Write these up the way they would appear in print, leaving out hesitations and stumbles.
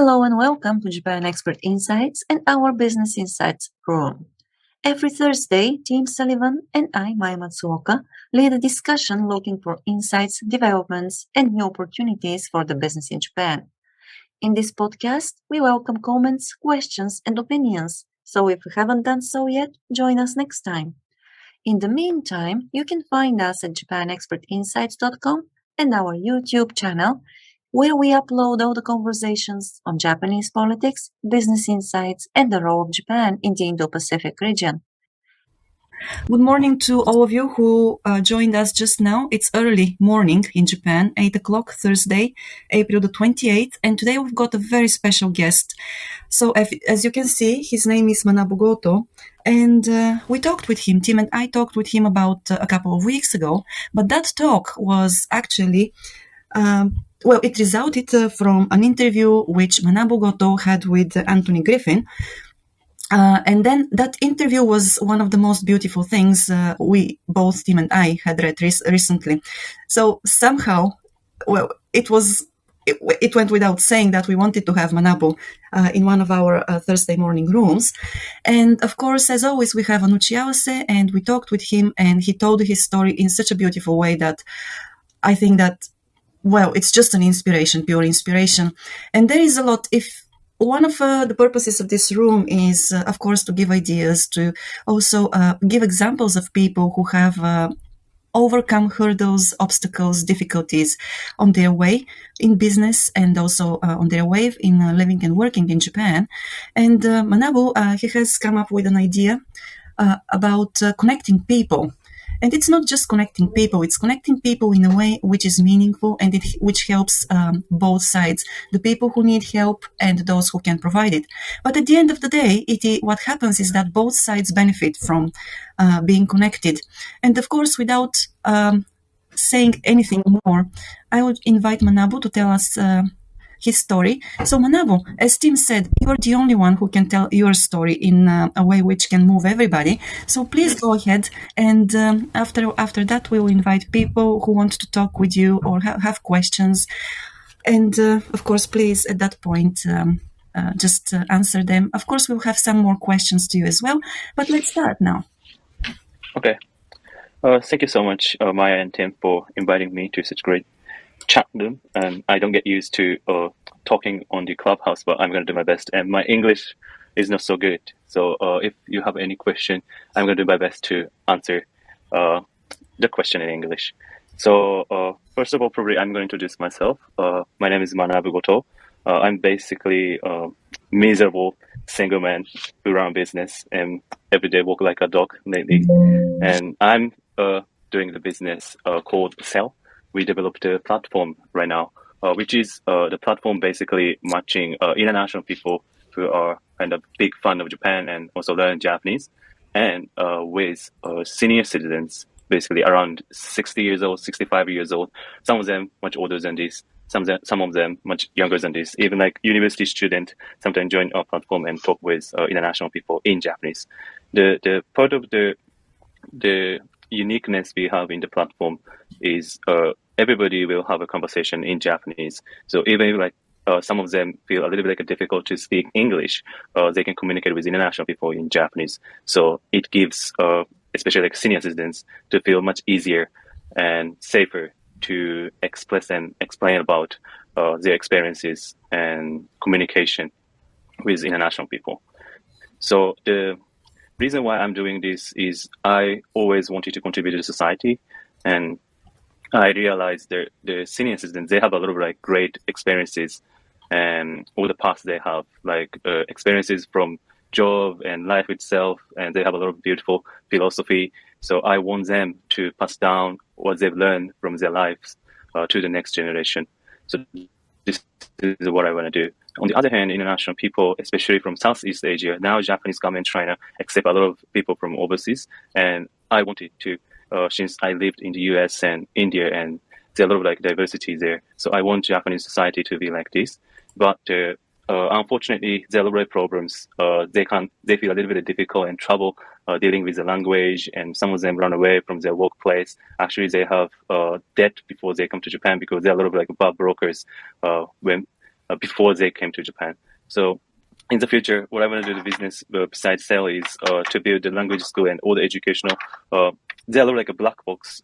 Hello and welcome to Japan Expert Insights and our Business Insights room. Every Thursday, Tim Sullivan and I, Maya Matsuoka, lead a discussion looking for insights, developments, and new opportunities for the business in Japan. In this podcast, we welcome comments, questions, and opinions. So if you haven't done so yet, join us next time. In the meantime, you can find us at japanexpertinsights.com and our YouTube channel, where we upload all the conversations on Japanese politics, business insights, and the role of Japan in the Indo-Pacific region. Good morning to all of you who joined us just now. It's early morning in Japan, 8 o'clock Thursday, April the 28th, and today we've got a very special guest. So as you can see, his name is Manabu Goto, and we talked with him, Tim and I talked with him about a couple of weeks ago, but that talk was actually it resulted from an interview which Manabu Goto had with Anthony Griffin. And then that interview was one of the most beautiful things we, both Tim and I, had read recently. So somehow, it went without saying that we wanted to have Manabu in one of our Thursday morning rooms. And of course, as always, we have Anuchi Awase, and we talked with him, and he told his story in such a beautiful way that I think that, it's just an inspiration, pure inspiration. And there is a lot, one of the purposes of this room is, of course, to give ideas, to also give examples of people who have overcome hurdles, obstacles, difficulties on their way in business and also on their way in living and working in Japan. And Manabu, he has come up with an idea about connecting people. And it's not just connecting people, it's connecting people in a way which is meaningful and which helps both sides, the people who need help and those who can provide it. But at the end of the day, what happens is that both sides benefit from being connected. And of course, without saying anything more, I would invite Manabu to tell us his story. So Manabu, as Tim said, you're the only one who can tell your story in a way which can move everybody. So please go ahead, and after that we will invite people who want to talk with you or have questions. And of course, please, at that point, just answer them. Of course, we'll have some more questions to you as well, but let's start now. Okay. Thank you so much, Maya and Tim, for inviting me to such great chat room. And I don't get used to talking on the clubhouse, but I'm going to do my best. And my English is not so good. So if you have any question, I'm going to do my best to answer the question in English. So first of all, probably I'm going to introduce myself. My name is Manabu Goto. I'm basically a miserable single man who run a business and every day walk like a dog lately. And I'm doing the business called Cell. We developed a platform right now, which is the platform basically matching international people who are kind of big fan of Japan and also learn Japanese, and with senior citizens, basically around 60 years old, 65 years old. Some of them much older than this. Some of them much younger than this. Even like university student sometimes join our platform and talk with international people in Japanese. The part of the uniqueness we have in the platform is everybody will have a conversation in Japanese. So even if like some of them feel a little bit like difficult to speak English, they can communicate with international people in Japanese. So it gives, especially like senior citizens, to feel much easier and safer to express and explain about their experiences and communication with international people. So the reason why I'm doing this is I always wanted to contribute to society, and I realized that the senior citizens, they have a lot of like great experiences, and all the past they have like experiences from job and life itself, and they have a lot of beautiful philosophy. So I want them to pass down what they've learned from their lives to the next generation. So this is what I want to do. On the other hand, international people, especially from Southeast Asia, now Japanese government trying to accept a lot of people from overseas, and I wanted to, since I lived in the US and India, and there's a lot of like diversity there. So I want Japanese society to be like this. But unfortunately, there are a lot of problems. They feel a little bit difficult and trouble dealing with the language, and some of them run away from their workplace. Actually, they have debt before they come to Japan because there are a lot of like bad brokers when before they came to Japan. So in the future, what I want to do the business besides sell is to build the language school and all the educational. They are like a black box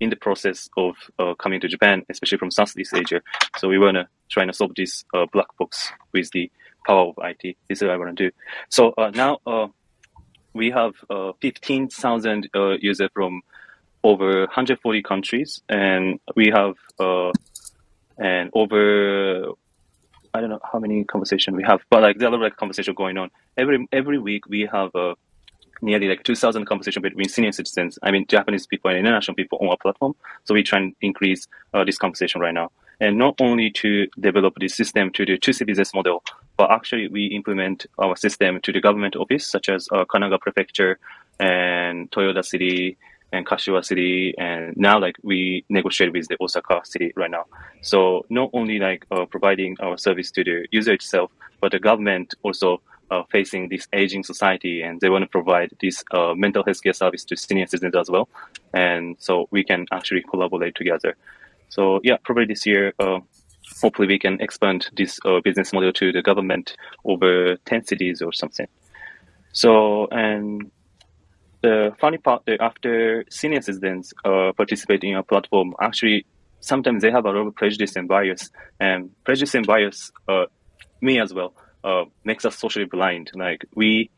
in the process of coming to Japan, especially from Southeast Asia. So we want to try to solve this black box with the power of IT. This is what I want to do. So now we have 15,000 users from over 140 countries, and we have and over I don't know how many conversations we have, but like there are like conversation going on every week. We have nearly like 2,000 conversations between senior citizens. I mean, Japanese people and international people on our platform. So we try and increase this conversation right now, and not only to develop this system to the 2C business model, but actually we implement our system to the government office, such as Kanagawa Prefecture and Toyota City and Kashiwa City, and now like we negotiate with the Osaka City right now. So not only like providing our service to the user itself, but the government also facing this aging society, and they want to provide this mental health care service to senior citizens as well. And so we can actually collaborate together. So yeah, probably this year, hopefully we can expand this business model to the government over 10 cities or something. So, and the funny part that after senior citizens participate in our platform, actually, sometimes they have a lot of prejudice and bias. And prejudice and bias, me as well, makes us socially blind. Like we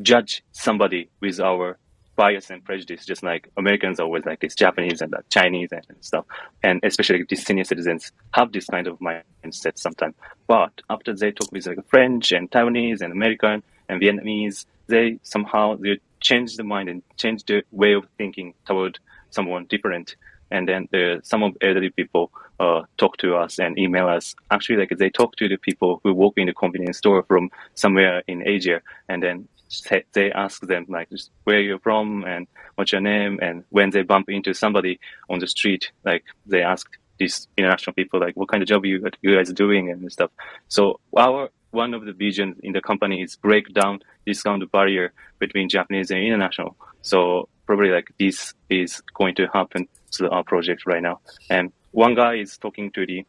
judge somebody with our bias and prejudice, just like Americans are always like this, Japanese and Chinese and stuff. And especially these senior citizens have this kind of mindset sometimes. But after they talk with like French and Taiwanese and American and Vietnamese, they somehow they change the mind and change the way of thinking toward someone different. And then some of elderly people talk to us and email us. Actually, like they talk to the people who work in the convenience store from somewhere in Asia, and then they ask them like where you're from and what's your name. And when they bump into somebody on the street, like they ask these international people like what kind of job you guys are doing and stuff. So one of the visions in the company is break down this kind of barrier between Japanese and international. So probably like this is going to happen to our project right now. And one guy is talking to the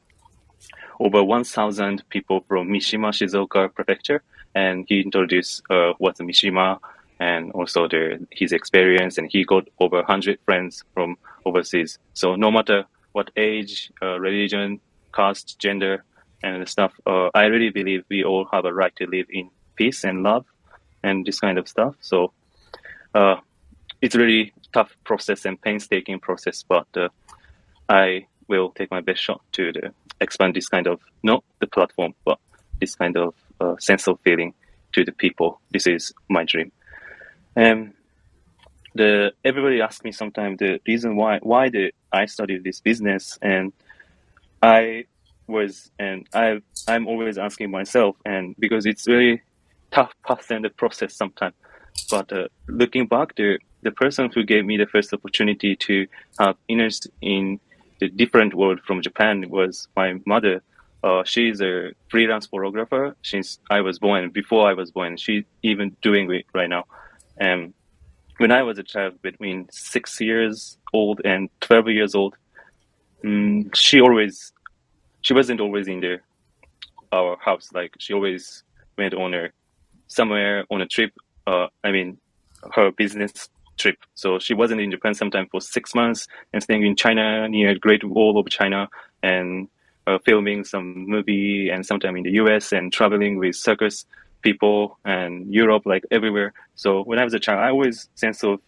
over 1,000 people from Mishima, Shizuoka Prefecture, and he introduced what's Mishima and also his experience, and he got over 100 friends from overseas. So no matter what age, religion, caste, gender, and stuff, I really believe we all have a right to live in peace and love and this kind of stuff. So it's really tough process and painstaking process, but I will take my best shot to expand this kind of, not the platform, but this kind of sense of feeling to the people. This is my dream. Everybody asks me sometimes the reason why I studied this business, and I'm always asking myself, and because it's really tough path and the process sometimes. But looking back, the person who gave me the first opportunity to have interest in the different world from Japan was my mother. She's a freelance photographer since I was born. Before I was born, she's even doing it right now. And when I was a child, between 6 years old and 12 years old, she wasn't always in our house. Like she always went somewhere on a trip. Her business trip. So she wasn't in Japan sometime for 6 months and staying in China near Great Wall of China and filming some movie, and sometime in the US and traveling with circus people and Europe, like everywhere. So when I was a child, I always sense of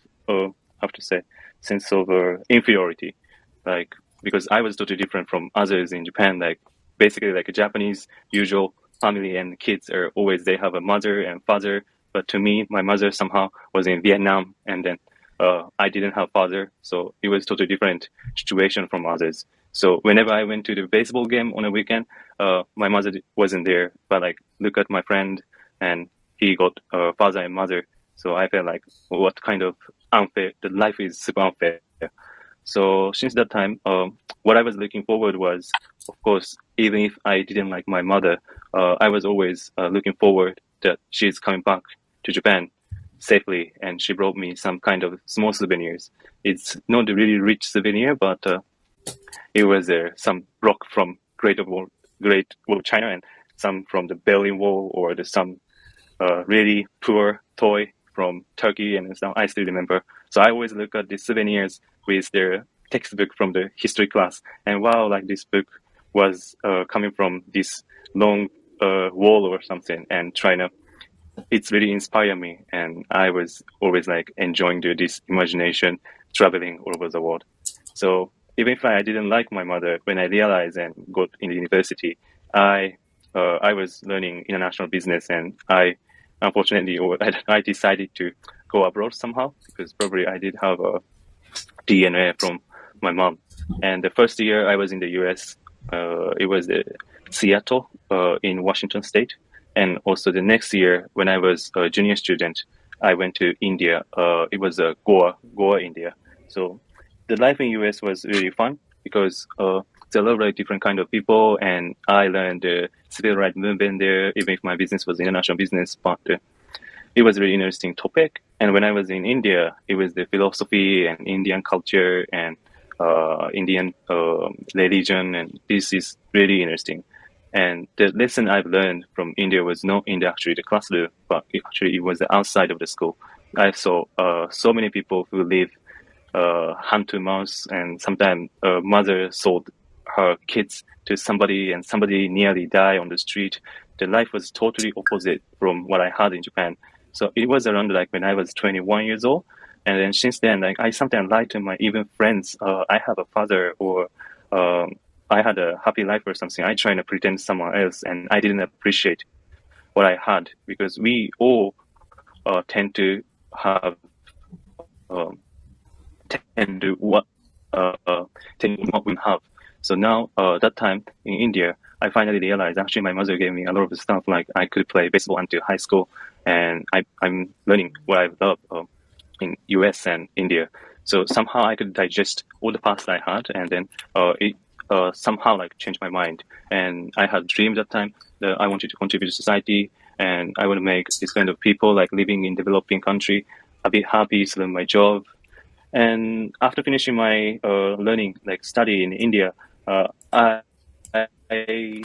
inferiority, like because I was totally different from others in Japan. Like basically like a Japanese usual family and kids are always, they have a mother and father. But to me, my mother somehow was in Vietnam, and then I didn't have father, so it was totally different situation from others. So whenever I went to the baseball game on a weekend, my mother wasn't there. But like, look at my friend, and he got father and mother. So I felt like, what kind of unfair? The life is super unfair. So since that time, what I was looking forward was, of course, even if I didn't like my mother, I was always looking forward that she's coming back to Japan safely, and she brought me some kind of small souvenirs. It's not a really rich souvenir, but it was some rock from Great Wall Great Wall of China and some from the Berlin Wall or some really poor toy from Turkey and stuff. I still remember. So I always look at the souvenirs with their textbook from the history class, and wow, like this book was coming from this long wall or something, and trying to. It's really inspired me, and I was always like enjoying this imagination, traveling all over the world. So even if I didn't like my mother, when I realized and got in the university, I was learning international business, and I unfortunately or I decided to go abroad somehow because probably I did have a DNA from my mom. And the first year I was in the U.S., it was Seattle in Washington State, and also the next year when I was a junior student, I went to India. It was Goa, India. So the life in US was really fun because there are a lot of different kind of people, and I learned the civil rights movement there. Even if my business was international business, but it was a really interesting topic. And when I was in India, it was the philosophy and Indian culture and Indian religion, and this is really interesting. And the lesson I've learned from India was not in actually the classroom, but it was outside of the school. I saw so many people who live hand to mouth, and sometimes a mother sold her kids to somebody, and somebody nearly died on the street. The life was totally opposite from what I had in Japan. So it was around like when I was 21 years old. And then since then, like I sometimes lie to my even friends, I have a father, or I had a happy life or something. I try to pretend someone else, and I didn't appreciate what I had, because we all tend to have tend to what we have. So now that time in India, I finally realized actually my mother gave me a lot of stuff. Like I could play baseball until high school, and I'm learning what I love in US and India. So somehow I could digest all the past I had, and then it somehow like changed my mind. And I had dreams that time that I wanted to contribute to society, and I want to make this kind of people like living in developing country a bit happy, to learn my job. And after finishing my learning, like study in India, I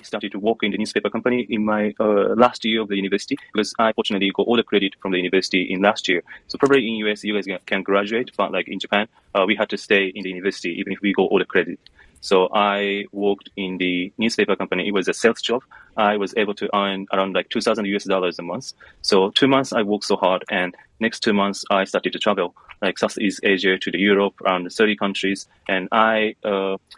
started to work in the newspaper company in my last year of the university, because I fortunately got all the credit from the university in last year. So probably in US, you guys can graduate, but like in Japan, we had to stay in the university even if we got all the credit. So I worked in the newspaper company. It was a sales job. I was able to earn around like $2,000 a month. So 2 months I worked so hard, and next 2 months I started to travel like Southeast Asia to the Europe, around 30 countries. And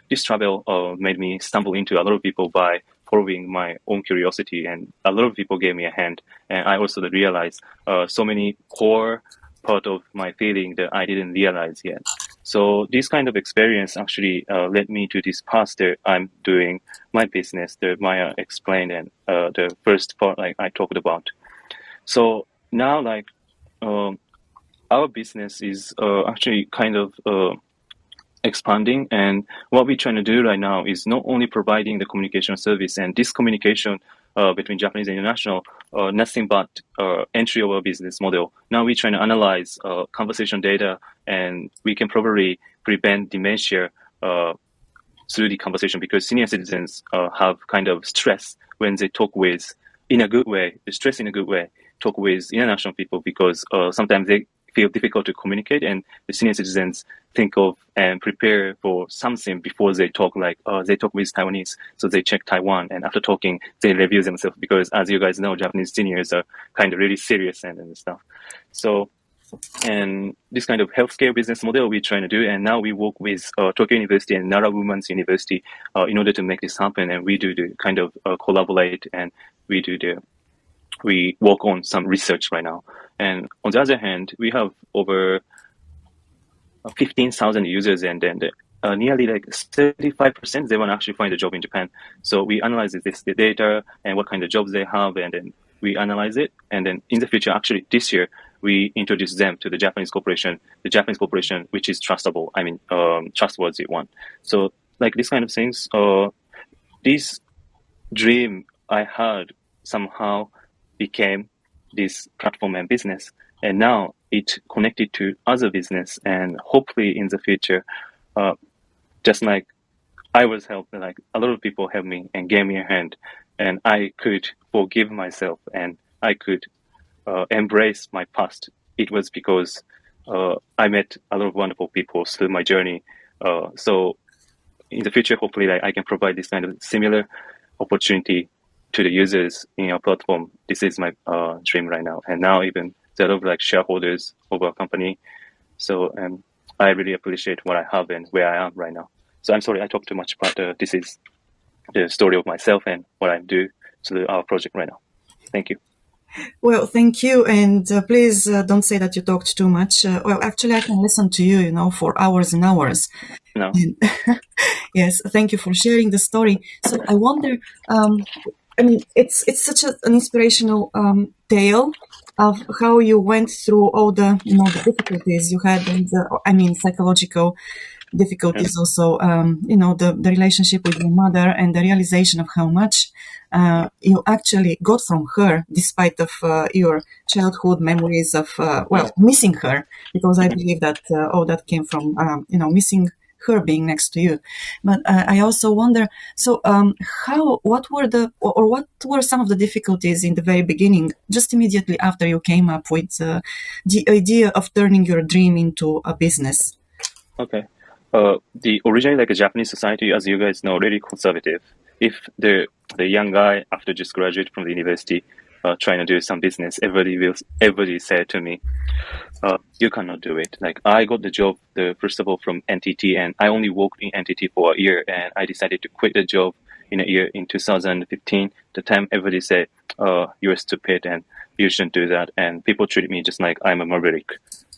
this travel made me stumble into a lot of people by following my own curiosity, and a lot of people gave me a hand. And I also realized so many core part of my feeling that I didn't realize yet. So this kind of experience actually led me to this path that I'm doing my business that Maya explained, and the first part like I talked about. So now like our business is actually kind of expanding, and what we're trying to do right now is not only providing the communication service, and this communication between Japanese and international, nothing but entry of our business model. Now we're trying to analyze conversation data, and we can probably prevent dementia through the conversation, because senior citizens have kind of stress when they talk with, in a good way, stress in a good way, talk with international people, because sometimes they feel difficult to communicate, and the senior citizens think of and prepare for something before they talk. Like they talk with Taiwanese, so they check Taiwan, and after talking, they review themselves, because as you guys know, Japanese seniors are kind of really serious and stuff. So, and this kind of healthcare business model we're trying to do, and now we work with Tokyo University and Nara Women's University in order to make this happen, and we do the kind of collaborate, and we work on some research right now. And on the other hand, we have over 15,000 users, and then nearly like 35% they want to actually find a job in Japan. So we analyze the data and what kind of jobs they have, and then we analyze it. And then in the future, actually this year, we introduce them to the Japanese corporation, which is trustable. I mean, trustworthy one. So like this kind of things, this dream I had somehow became this platform and business, and now it connected to other business, and hopefully in the future, just like I was helped, like a lot of people helped me and gave me a hand, and I could forgive myself and I could embrace my past. It was because I met a lot of wonderful people through my journey. So in the future, hopefully, like, I can provide this kind of similar opportunity to the users in our platform. This is my dream right now. And now even there are a lot of like shareholders of our company. So I really appreciate what I have and where I am right now. So I'm sorry I talked too much, but this is the story of myself and what I do to our project right now. Thank you. Well, thank you. And please don't say that you talked too much. Well, actually, I can listen to you, for hours and hours. No. Yes, thank you for sharing the story. So I wonder, I mean, it's such an inspirational tale of how you went through all the the difficulties you had, and psychological difficulties also. The relationship with your mother and the realization of how much you actually got from her, despite of your childhood memories of missing her, because I believe that all that came from missing her being next to you. But I also wonder, so what were some of the difficulties in the very beginning, just immediately after you came up with the idea of turning your dream into a business? Okay. The originally, like, a Japanese society, as you guys know, really conservative. If the young guy after just graduate from the university trying to do some business, everybody said to me, you cannot do it. Like, I got the job first of all from NTT, and I only worked in NTT for a year, and I decided to quit the job in a year in 2015. The time everybody said, you're stupid and you shouldn't do that, and people treated me just like I'm a maverick.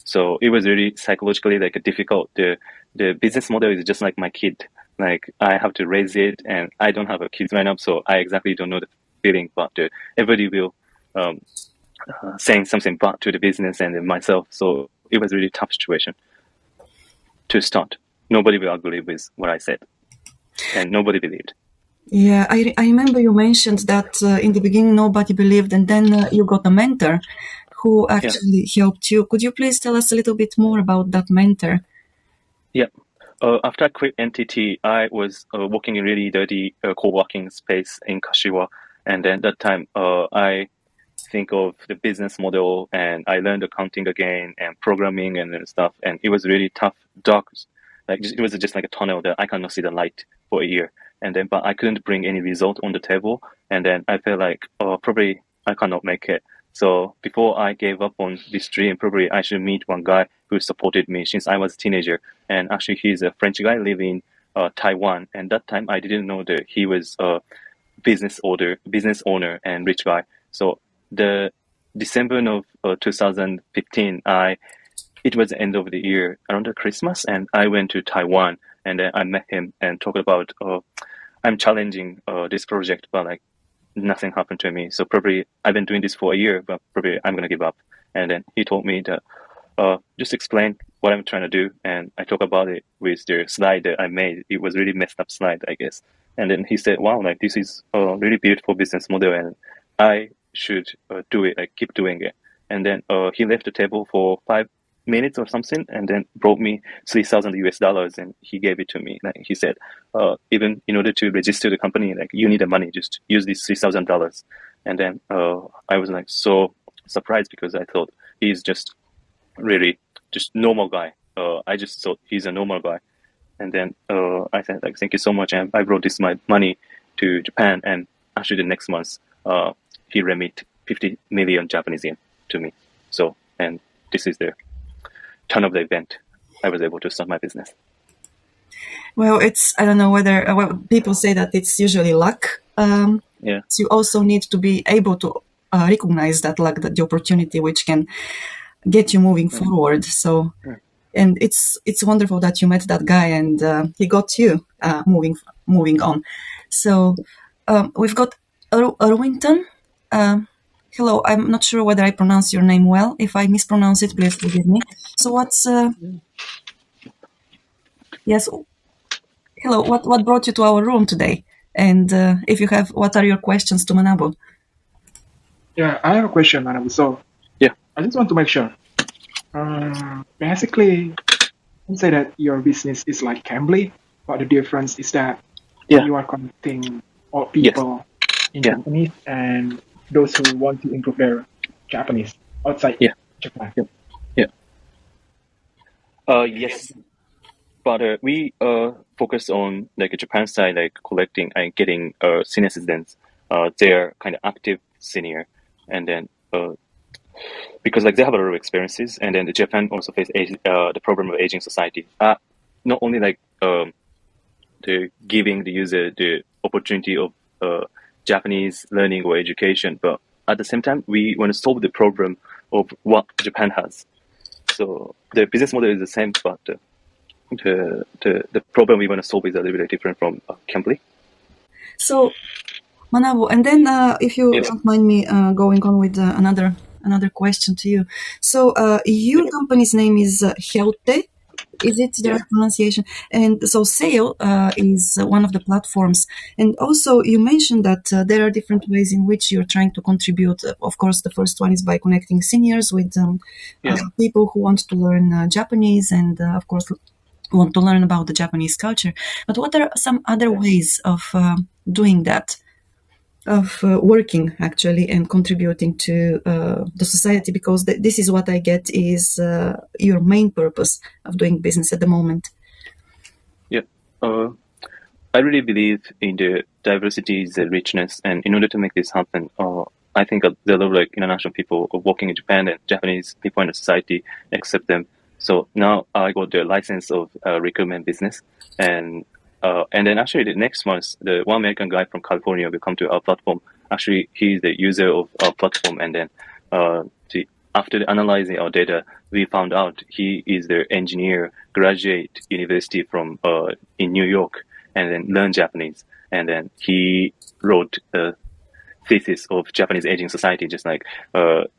So it was really psychologically like difficult. The business model is just like my kid. Like, I have to raise it, and I don't have a kid right now, so I exactly don't know the feeling. But everybody will saying something bad to the business and myself. So it was a really tough situation to start. Nobody will agree with what I said, and nobody believed. Yeah, I remember you mentioned that in the beginning nobody believed, and then you got a mentor who actually helped you. Could you please tell us a little bit more about that mentor? Yeah. After I quit NTT, I was working in really dirty co-working space in Kashiwa. And then that time, I think of the business model, and I learned accounting again and programming and stuff. And it was really tough, dark. Like, it was just like a tunnel that I cannot see the light for a year. And then, but I couldn't bring any result on the table. And then I felt like, probably I cannot make it. So before I gave up on this dream, probably I should meet one guy who supported me since I was a teenager. And actually, he's a French guy living in Taiwan. And that time, I didn't know that he was a business owner and rich guy. So the December of 2015, it was the end of the year, around the Christmas, and I went to Taiwan, and then I met him and talked about I'm challenging this project, but like, nothing happened to me. So probably I've been doing this for a year, but probably I'm going to give up. And then he told me that just explain what I'm trying to do. And I talk about it with the slide that I made. It was really messed up slide, I guess. And then he said, wow, like, this is a really beautiful business model, and I should do it, like, keep doing it. And then he left the table for 5 minutes or something, and then brought me $3,000 and he gave it to me. Like, he said, even in order to register the company, like, you need the money, just use this $3,000. And then I was like so surprised, because I thought he's just really just normal guy. I just thought he's a normal guy. And then I said, like, thank you so much. And I brought this my money to Japan, and actually the next month he remit 50 million Japanese yen to me. So, and this is the turn of the event. I was able to start my business. Well, I don't know whether, people say that it's usually luck. Yeah. So you also need to be able to recognize that luck, that the opportunity which can get you moving forward. So, and it's wonderful that you met that guy and he got you moving on. So we've got Erwinton. Hello, I'm not sure whether I pronounce your name well. If I mispronounce it, please forgive me. So yes, hello, what brought you to our room today? And what are your questions to Manabu? Yeah, I have a question, Manabu. So, yeah, I just want to make sure. Basically, you say that your business is like Cambly, but the difference is that Yeah. you are connecting all Yes. people in Yeah. Japanese and those who want to improve their Japanese outside Yeah. Japan. Yes, but we focus on like Japan side, like collecting and getting senior citizens. They're kind of active senior, and then because like they have a lot of experiences, and then the Japan also face the problem of aging society. Not only like the giving the user the opportunity of Japanese learning or education, but at the same time we want to solve the problem of what Japan has. So the business model is the same, but the problem we want to solve is a little bit different from Cambly. So, Manabu, and then if you Yes. don't mind me going on with another question to you. So, your company's name is Hyaute. Is it the Yeah. right pronunciation? And so Sale is one of the platforms. And also you mentioned that there are different ways in which you're trying to contribute. Of course, the first one is by connecting seniors with Yeah. people who want to learn Japanese and, of course, want to learn about the Japanese culture. But what are some other ways of doing that? Of working actually and contributing to the society, because this is what I get is your main purpose of doing business at the moment. Yeah. I really believe in the diversity is the richness, and in order to make this happen, I think there are like international people working in Japan and Japanese people in the society accept them. So now I got the license of recruitment business, and then actually the next month, the one American guy from California will come to our platform. Actually, he's the user of our platform, and then after analyzing our data, we found out he is the engineer graduate university from in New York, and then learned Japanese. And then he wrote a thesis of Japanese aging society, just like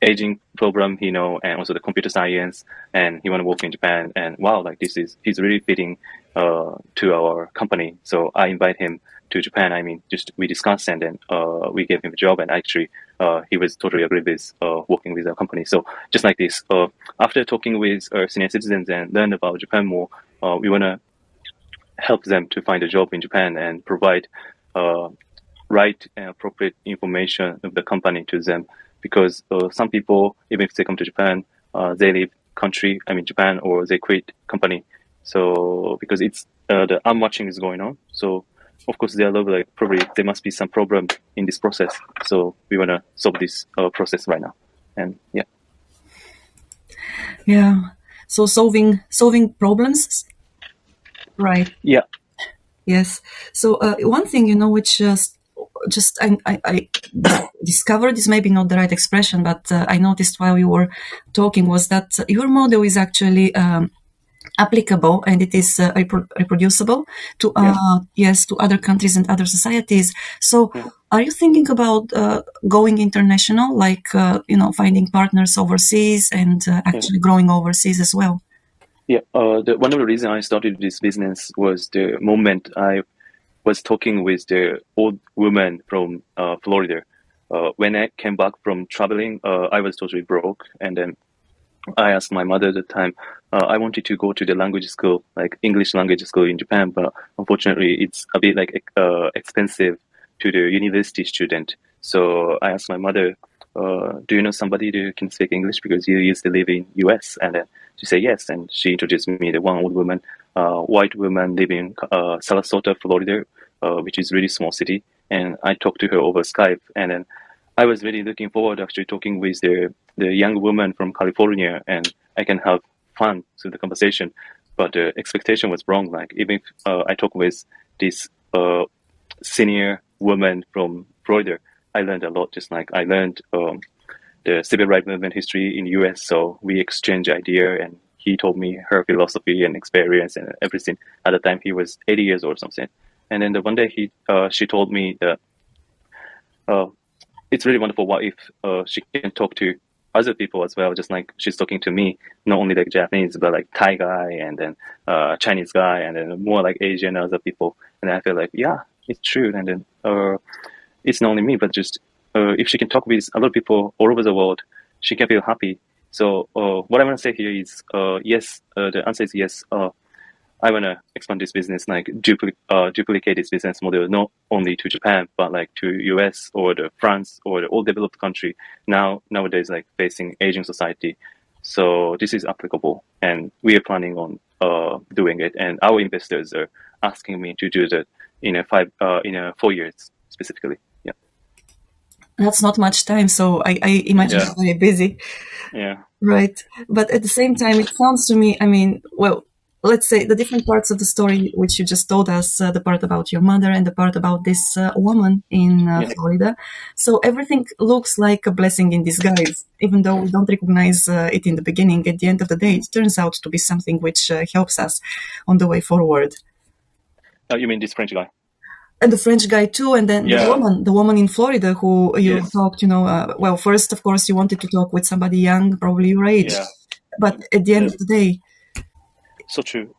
aging problem, and also the computer science. And he want to work in Japan. And wow, like he's really fitting to our company. So I invite him to Japan. I mean, just we discussed, and then we gave him a job, and actually he was totally agreed with working with our company. So just like this, after talking with senior citizens and learn about Japan more, we want to help them to find a job in Japan and provide right and appropriate information of the company to them. Because some people, even if they come to Japan, they leave Japan, or they quit company. So because it's the unmatching is going on. So of course there are like probably there must be some problem in this process. So we want to solve this process right now. And yeah. Yeah. So solving problems, right? Yeah. Yes. So one thing, which just I discovered, is maybe not the right expression, but I noticed while you were talking, was that your model is actually applicable, and it is reproducible to to other countries and other societies. So are you thinking about going international, like finding partners overseas and actually growing overseas as well? Yeah, one of the reasons I started this business was the moment I was talking with the old woman from Florida. When I came back from traveling, I was totally broke, and then I asked my mother at the time. I wanted to go to the language school, like English language school in Japan, but unfortunately, it's a bit like expensive to the university student. So I asked my mother, "Do you know somebody who can speak English because you used to live in US?" And then she said yes, and she introduced me to one old woman, white woman living in Sarasota, Florida, which is a really small city. And I talked to her over Skype, and then I was really looking forward to actually talking with the young woman from California, and I can have fun through the conversation. But the expectation was wrong. Like even if I talk with this senior woman from Florida, I learned a lot. Just like I learned the civil rights movement history in the U.S. So we exchanged idea, and he told me her philosophy and experience and everything. At the time, he was 80 years old or something. And then one day she told me that it's really wonderful what if she can talk to other people as well, just like she's talking to me, not only like Japanese, but like Thai guy, and then Chinese guy, and then more like Asian other people. And I feel like, yeah, it's true. And then it's not only me, but just if she can talk with a lot of people all over the world, she can feel happy. So what I want to say here is yes, the answer is yes. I want to expand this business, like duplicate this business model not only to Japan but like to US or the France or the all developed country nowadays, like facing aging society. So this is applicable, and we are planning on doing it. And our investors are asking me to do that in a 4 years specifically. Yeah. That's not much time, so I imagine Yeah. you're very busy. Yeah. Right. But at the same time, it sounds to me, I mean, well, let's say the different parts of the story which you just told us, the part about your mother and the part about this woman in Florida. So everything looks like a blessing in disguise, even though we don't recognize it in the beginning. At the end of the day, it turns out to be something which helps us on the way forward. Oh, you mean this French guy? And the French guy too, and then Yeah. the woman in Florida who you Yes. talked, well, first, of course, you wanted to talk with somebody young, probably your age. Yeah. But at the end of the day, So true.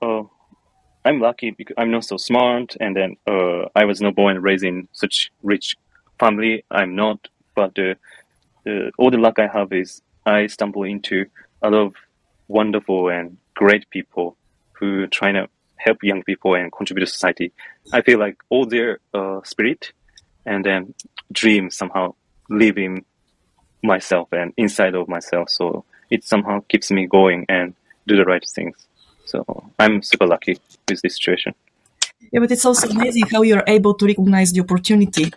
I'm lucky because I'm not so smart, and then I was not born and raised in such rich family. I'm not, but all the luck I have is I stumble into a lot of wonderful and great people who are trying to help young people and contribute to society. I feel like all their spirit and then dream somehow live in myself and inside of myself. So it somehow keeps me going and do the right things. So I'm super lucky with this situation. yeah, but it's also amazing how you're able to recognize the opportunity.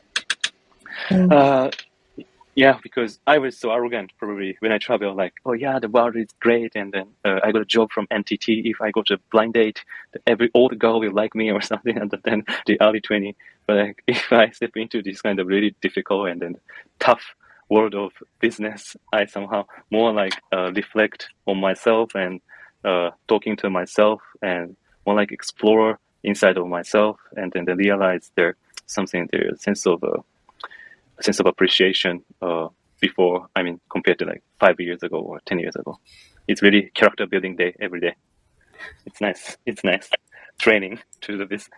Yeah, because I was so arrogant probably when I travel, like, oh yeah, the world is great, and then I got a job from NTT. If I go to a blind date, all the girl will like me or something, and then the early 20. But like, if I step into this kind of really difficult and then tough world of business, I somehow more like reflect on myself and talking to myself and more like explore inside of myself, and then realize there's something there, a sense of appreciation before, I mean, compared to like 5 years ago or 10 years ago. It's really character building day every day. It's nice. It's nice training to do this.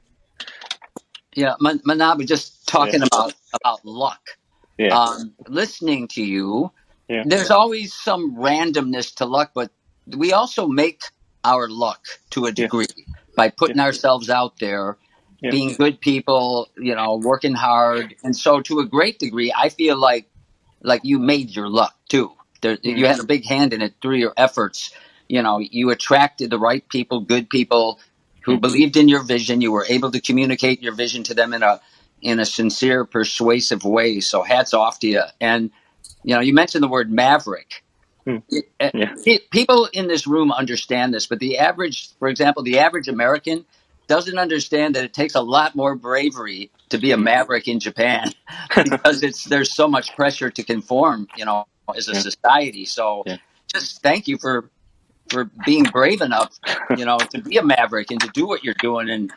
Yeah, Manabu, just talking about luck. Yeah. Listening to you, Yeah. there's always some randomness to luck, but we also make our luck to a degree by putting ourselves out there, being good people, working hard. And so to a great degree, I feel like you made your luck too. You had a big hand in it through your efforts. You attracted the right people, good people who believed in your vision. You were able to communicate your vision to them in a sincere, persuasive way. So hats off to you. And, you mentioned the word maverick. People in this room understand this, but for example, the average American doesn't understand that it takes a lot more bravery to be a maverick in Japan because there's so much pressure to conform, as a society. So just thank you for being brave enough, to be a maverick and to do what you're doing. And,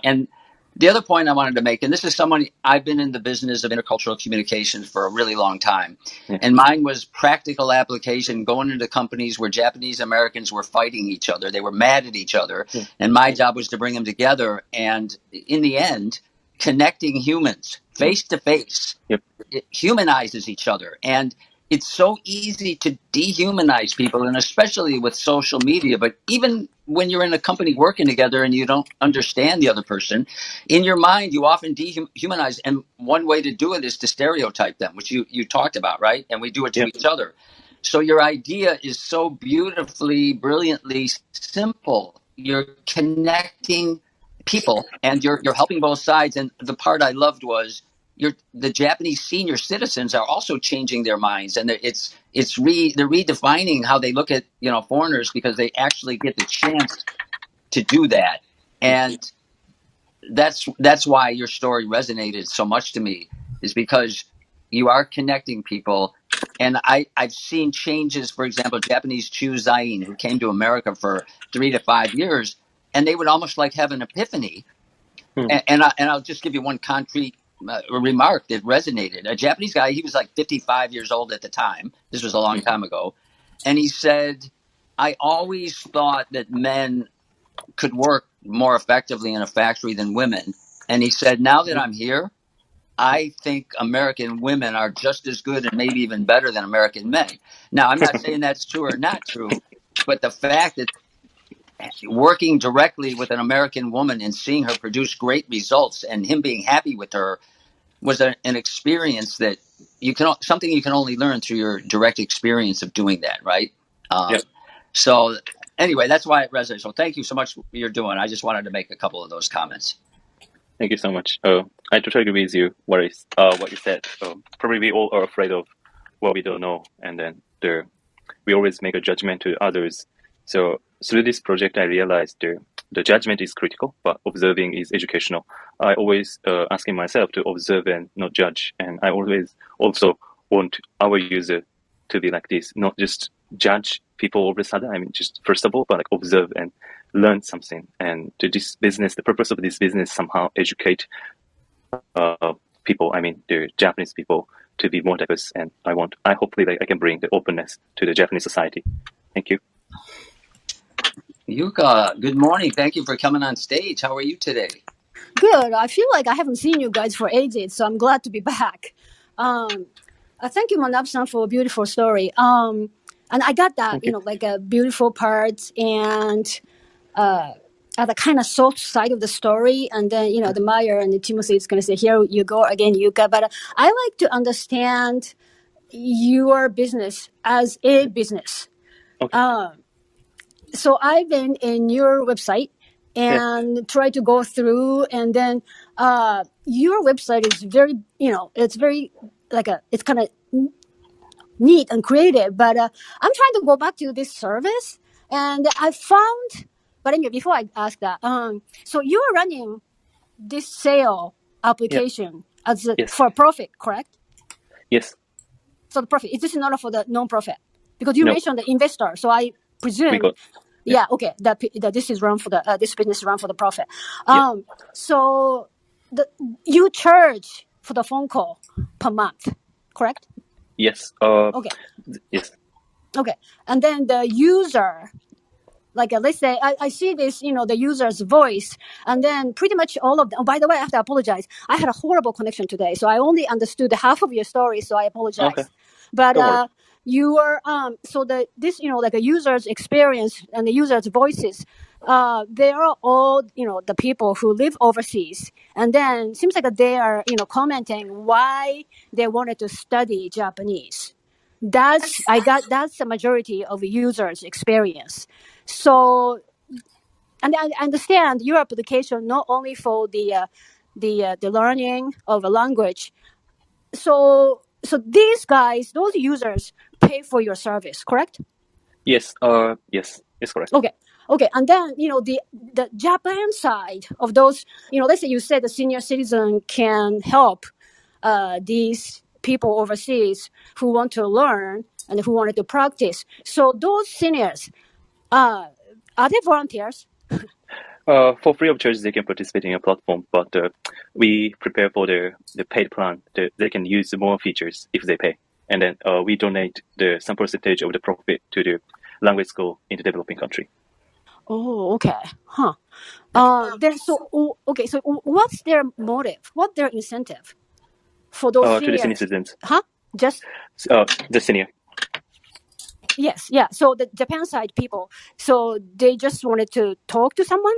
and the other point I wanted to make, and this is someone, I've been in the business of intercultural communications for a really long time. And mine was practical application, going into companies where Japanese Americans were fighting each other. They were mad at each other. And my job was to bring them together. And in the end, connecting humans face to face, it humanizes each other. And it's so easy to dehumanize people, and especially with social media. But even when you're in a company working together and you don't understand the other person, in your mind, you often dehumanize. And one way to do it is to stereotype them, which you talked about, right? And we do it to each other. So your idea is so beautifully, brilliantly simple. You're connecting people and you're helping both sides. And the part I loved was the Japanese senior citizens are also changing their minds, and they're redefining how they look at foreigners, because they actually get the chance to do that. And that's why your story resonated so much to me, is because you are connecting people. And I've seen changes. For example, Japanese Chuzain, who came to America for 3 to 5 years, and they would almost like have an epiphany. And I'll just give you one concrete remark that resonated. A Japanese guy, he was like 55 years old at the time. This was a long time ago. And he said, I always thought that men could work more effectively in a factory than women. And he said, now that I'm here, I think American women are just as good and maybe even better than American men. Now, I'm not saying that's true or not true, but the fact that working directly with an American woman and seeing her produce great results and him being happy with her was an experience that something you can only learn through your direct experience of doing that, right? Yep. So anyway, that's why it resonates. So thank you so much for what you're doing. I just wanted to make a couple of those comments. Thank you so much. I totally agree with you. What you said. Probably we all are afraid of what we don't know, and then we always make a judgment to others. So through this project, I realized the judgment is critical, but observing is educational. I always asking myself to observe and not judge, and I always also want our user to be like this, not just judge people over a sudden. I mean, just first of all, but like observe and learn something. And to this business, the purpose of this business somehow educate people. I mean, the Japanese people to be more diverse, and I hopefully I can bring the openness to the Japanese society. Thank you. Yuka, good morning. Thank you for coming on stage. How are you today? Good. I feel like I haven't seen you guys for ages, so I'm glad to be back. Thank you, Manabu-san, for a beautiful story. And I got that, like a beautiful part and the kind of soft side of the story. And then, the Meyer and the Timothy is going to say, here you go again, Yuka. But I like to understand your business as a business. Okay. So I've been in your website and try to go through, and then your website is very, it's very it's kind of neat and creative. But I'm trying to go back to this service, and I found. But anyway, before I ask that, so you are running this sale application as for profit, correct? Yes. So the profit is this not for the non-profit? Because you mentioned the investor, so I presume. Okay. That this is run for the this business is run for the profit. So you charge for the phone call per month, correct? Yes. Okay. Yes. Okay, and then the user, like let's say I see this, the user's voice, and then pretty much all of them. Oh, by the way, I have to apologize. I had a horrible connection today, so I only understood half of your story. So I apologize. Okay. But you are so this like a user's experience and the user's voices, they are all the people who live overseas, and then seems like they are commenting why they wanted to study Japanese. That's the majority of users' experience. So, and I understand your application not only for the learning of a language. So these guys, those users, pay for your service, correct? Yes. Yes, it's correct. Okay, and then the Japan side of those, let's say you said the senior citizen can help these people overseas who want to learn and who wanted to practice. So those seniors, are they volunteers? For free of charge, they can participate in a platform, but we prepare for the paid plan. They can use more features if they pay, and then we donate some percentage of the profit to the language school in the developing country. Oh, okay, huh? So what's their motive? What's their incentive for those to the senior citizens? Huh? Just the senior. Yes, yeah. So the Japan side people, so they just wanted to talk to someone.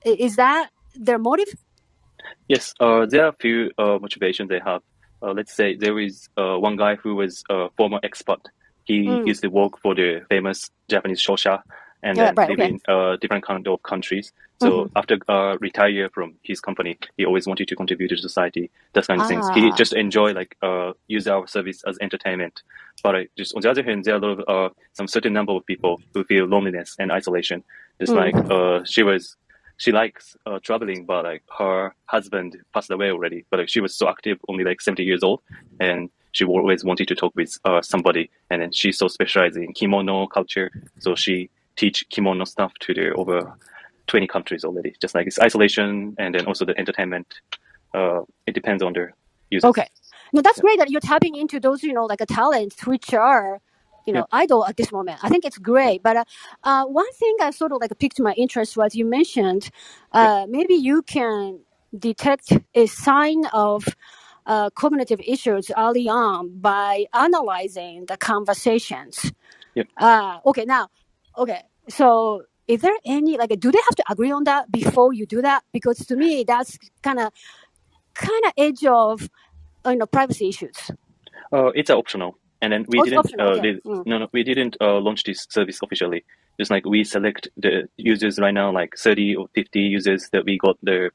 Is that their motive? Yes, there are a few motivations they have. Let's say there is one guy who was a former expat. He used to work for the famous Japanese shosha and then live in different kind of countries. So after retire from his company, he always wanted to contribute to society, that kind of things. He just enjoy use our service as entertainment. But just on the other hand, there are a lot of some certain number of people who feel loneliness and isolation. Just she likes traveling, but her husband passed away already. But she was so active, only 70 years old, and she always wanted to talk with somebody. And then she's so specialized in kimono culture, so she teach kimono stuff to the over 20 countries already. Just it's isolation, and then also the entertainment. It depends on the users. Okay, no, that's great that you're tapping into those a talents which are idle at this moment. I think it's great. But one thing I sort of piqued my interest was you mentioned maybe you can detect a sign of cognitive issues early on by analyzing the conversations. Yep. Okay. So is there any do they have to agree on that before you do that? Because to me that's kind of edge of privacy issues. It's optional, and then we It's didn't. optional, okay. We didn't launch this service officially. Just like we select the users right now, like 30 or 50 users that we got the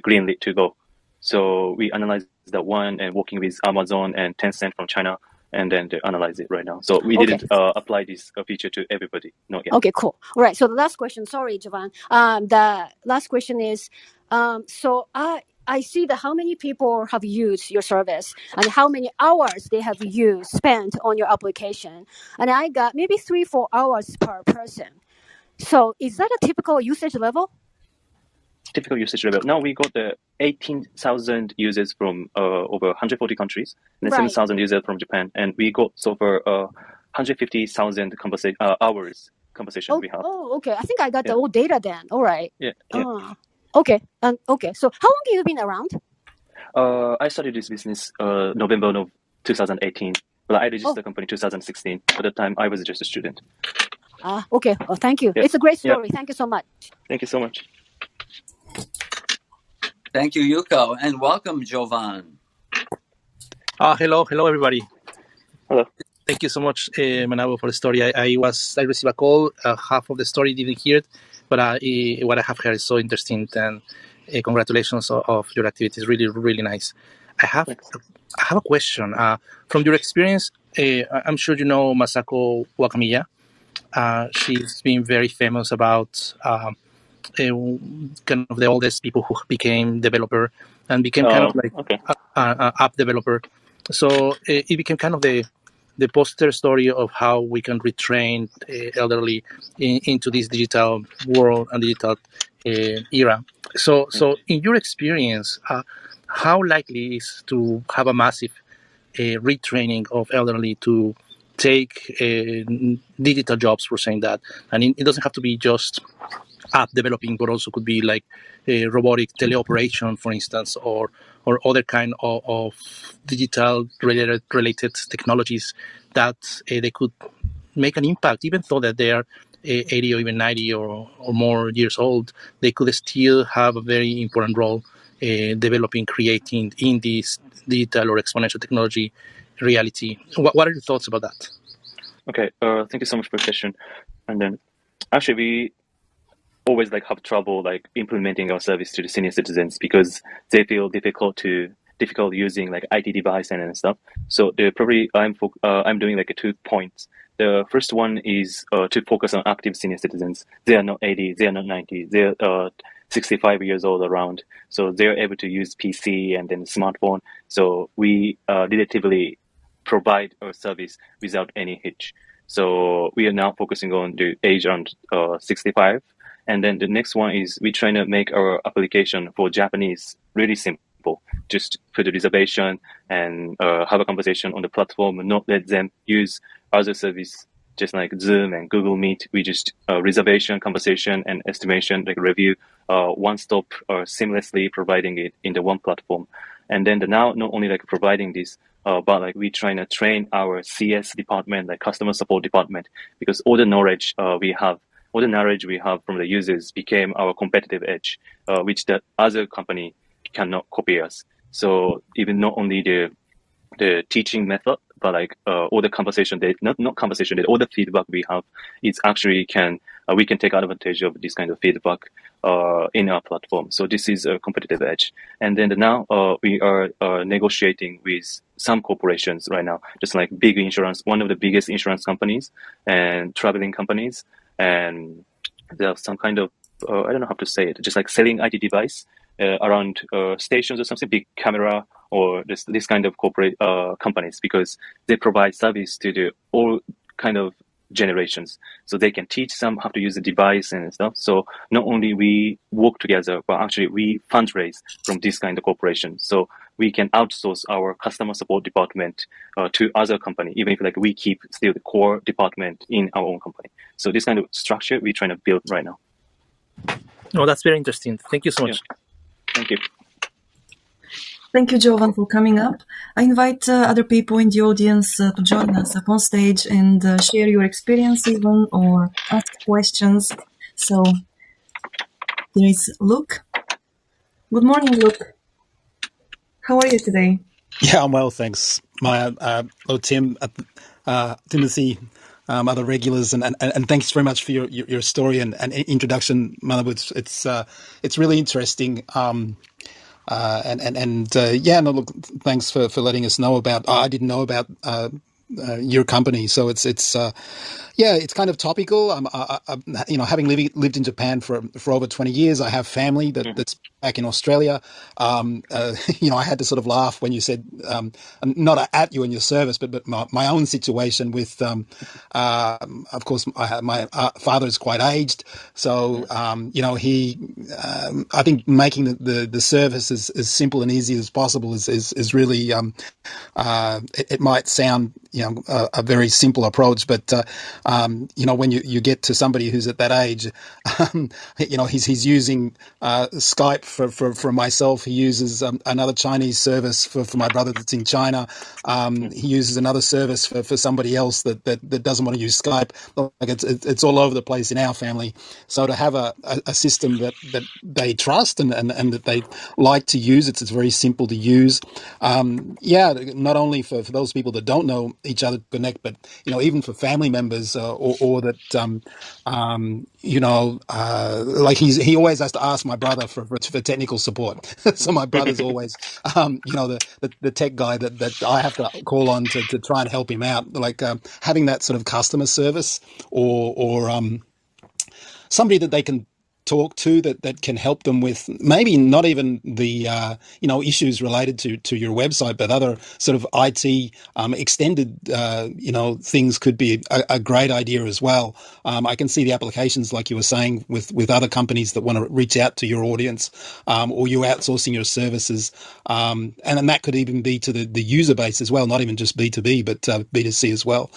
green lit to go. So we analyze that one and working with Amazon and Tencent from China, and then to analyze it right now. So we Okay. didn't apply this feature to everybody, not yet. Okay, cool. All right. So the last question, sorry, Jovan. The last question is, so I see that how many people have used your service and how many hours they have spent on your application. And I got maybe 3-4 hours per person. So is that a typical usage level? Typical usage level. Now we got the 18,000 users from over 140 countries, and then Right. 7,000 users from Japan, and we got so far 150,000 hours conversation we have. Oh, okay. I think I got the old data then. All right. Yeah. Okay. Okay. So how long have you been around? I started this business November of 2018. Well, I registered the company 2016. At the time, I was just a student. Okay. Well, thank you. Yeah. It's a great story. Thank you so much. Thank you so much. Thank you, Yuko, and welcome, Jovan. Hello, everybody. Hello. Thank you so much, Manabu, for the story. I received a call. Half of the story didn't hear it, but what I have heard is so interesting. And congratulations of your activities. Really, really nice. I have a question. From your experience, I'm sure you know Masako Wakamiya. She's been very famous about kind of the oldest people who became developer and became kind of like an app developer. So it became kind of the poster story of how we can retrain elderly into this digital world and digital era. So in your experience, how likely is to have a massive retraining of elderly to take digital jobs, for saying that? And it doesn't have to be just app developing, but also could be like robotic teleoperation, for instance, or other kind of digital related technologies that they could make an impact, even though that they are 80 or even 90 or more years old. They could still have a very important role developing, creating in this digital or exponential technology reality. What are your thoughts about that? Okay, thank you so much for the question. And then, actually, we always have trouble implementing our service to the senior citizens because they feel difficult using IT device and stuff. So I'm doing 2 points. The first one is to focus on active senior citizens. They are not 80, they are not 90, they are 65 years old around. So they're able to use PC and then smartphone. So we relatively provide our service without any hitch. So we are now focusing on the age around 65. And then the next one is we're trying to make our application for Japanese really simple. Just put a reservation and have a conversation on the platform and not let them use other service, just like Zoom and Google Meet. We just reservation, conversation, and estimation, review, one-stop seamlessly providing it in the one platform. And then now not only providing this, but we're trying to train our CS department, customer support department, because all the knowledge we have from the users became our competitive edge, which the other company cannot copy us. So even not only the teaching method, but all the conversation, all the feedback we have, it's actually we can take advantage of this kind of feedback in our platform. So this is a competitive edge. And then now we are negotiating with some corporations right now, just like big insurance, one of the biggest insurance companies and traveling companies. And there's some kind of, I don't know how to say it, just selling IT device around stations or something, big camera or this kind of corporate companies, because they provide service to all kind of generations. So they can teach them how to use the device and stuff. So not only we work together, but actually we fundraise from this kind of corporation. So we can outsource our customer support department to other company, even if we keep still the core department in our own company. So this kind of structure we're trying to build right now. Oh, that's very interesting. Thank you so much. Yeah. Thank you. Thank you, Jovan, for coming up. I invite other people in the audience to join us up on stage and share your experience even or ask questions. So there is Luke. Good morning, Luke. How are you today? Yeah, I'm well, thanks. Maya, hello, Tim, Timothy, other regulars, and thanks very much for your story and introduction, Manabu. It's really interesting. Yeah, no, look, thanks for letting us know about. I didn't know about your company, so it's kind of topical. Having lived in Japan for over 20 years, I have family that's back in Australia. I had to sort of laugh when you said, not at you and your service, but my own situation with, of course, my father is quite aged, so he, I think making the service as simple and easy as possible is really. It might sound, a very simple approach, but when you get to somebody who's at that age, he's using Skype for myself. He uses another Chinese service for my brother that's in China. He uses another service for somebody else that doesn't want to use Skype. Like it's all over the place in our family. So to have a system that they trust and that they like to use, it's very simple to use. Not only for those people that don't know each other to connect, but even for family members or that like he always has to ask my brother for technical support. So my brother's always the tech guy that I have to call on to try and help him out. Like having that sort of customer service or somebody that they can talk to that can help them with maybe not even the issues related to your website, but other sort of IT extended things could be a great idea as well. I can see the applications, like you were saying, with other companies that want to reach out to your audience, or you outsourcing your services, and then that could even be to the user base as well, not even just B2B, but B2C as well.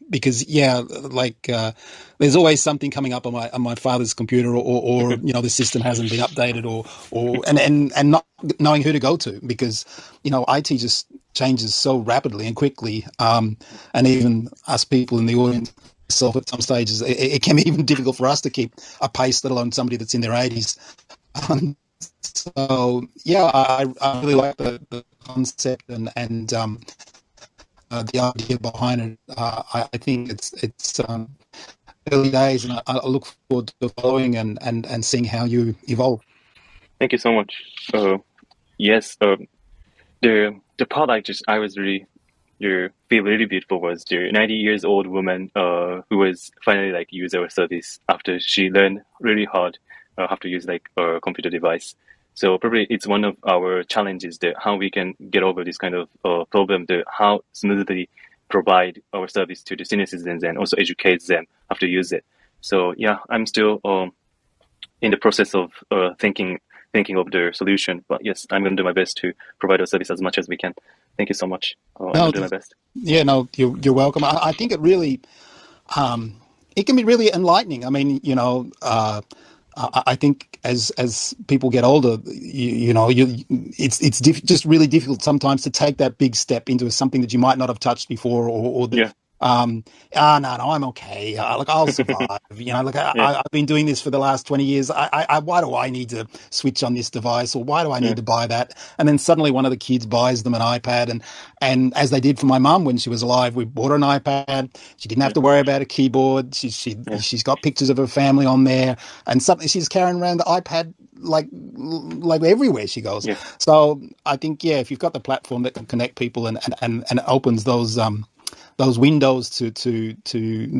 Because there's always something coming up on my father's computer, or the system hasn't been updated, or not knowing who to go to, because IT just changes so rapidly and quickly, and even us people in the audience itself at some stages, it can be even difficult for us to keep a pace, let alone somebody that's in their 80s. So I really like the concept and the idea behind it. I think it's early days, and I look forward to following and seeing how you evolve. Thank you so much. Yes, the part I was really feel really beautiful was the 90 years old woman who was finally like use our service after she learned really hard how to use like a computer device. So probably it's one of our challenges that how we can get over this kind of problem, to how smoothly provide our service to the senior citizens and also educate them how to use it. So yeah, I'm still in the process of thinking of the solution. But yes, I'm going to do my best to provide our service as much as we can. Thank you so much. I'm going to do my best. Yeah, no, you're welcome. I think it really, it can be really enlightening. I mean, I think as people get older, it's just really difficult sometimes to take that big step into something that you might not have touched before, or that, no, I'm okay. I'll survive. I've been doing this for the last 20 years. Why do I need to switch on this device, or why do I need to buy that? And then suddenly one of the kids buys them an iPad, and as they did for my mum when she was alive, we bought her an iPad. She didn't have to worry about a keyboard. She's got pictures of her family on there, and suddenly she's carrying around the iPad like everywhere she goes. Yeah. So I think if you've got the platform that can connect people and opens those windows to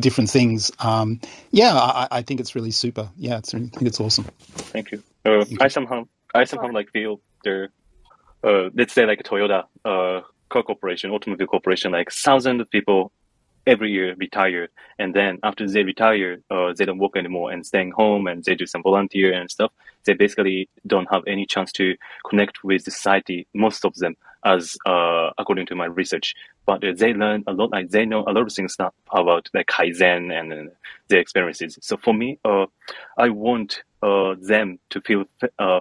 different things, I think it's really super. I think it's awesome. Thank you. I somehow like feel there, let's say like a Toyota car corporation, automobile corporation, like thousands of people every year retire, and then after they retire, they don't work anymore and staying home, and they do some volunteer and stuff. They basically don't have any chance to connect with society, most of them, as according to my research. But they learn a lot, like they know a lot of things about like Kaizen and their experiences. So for me, I want them to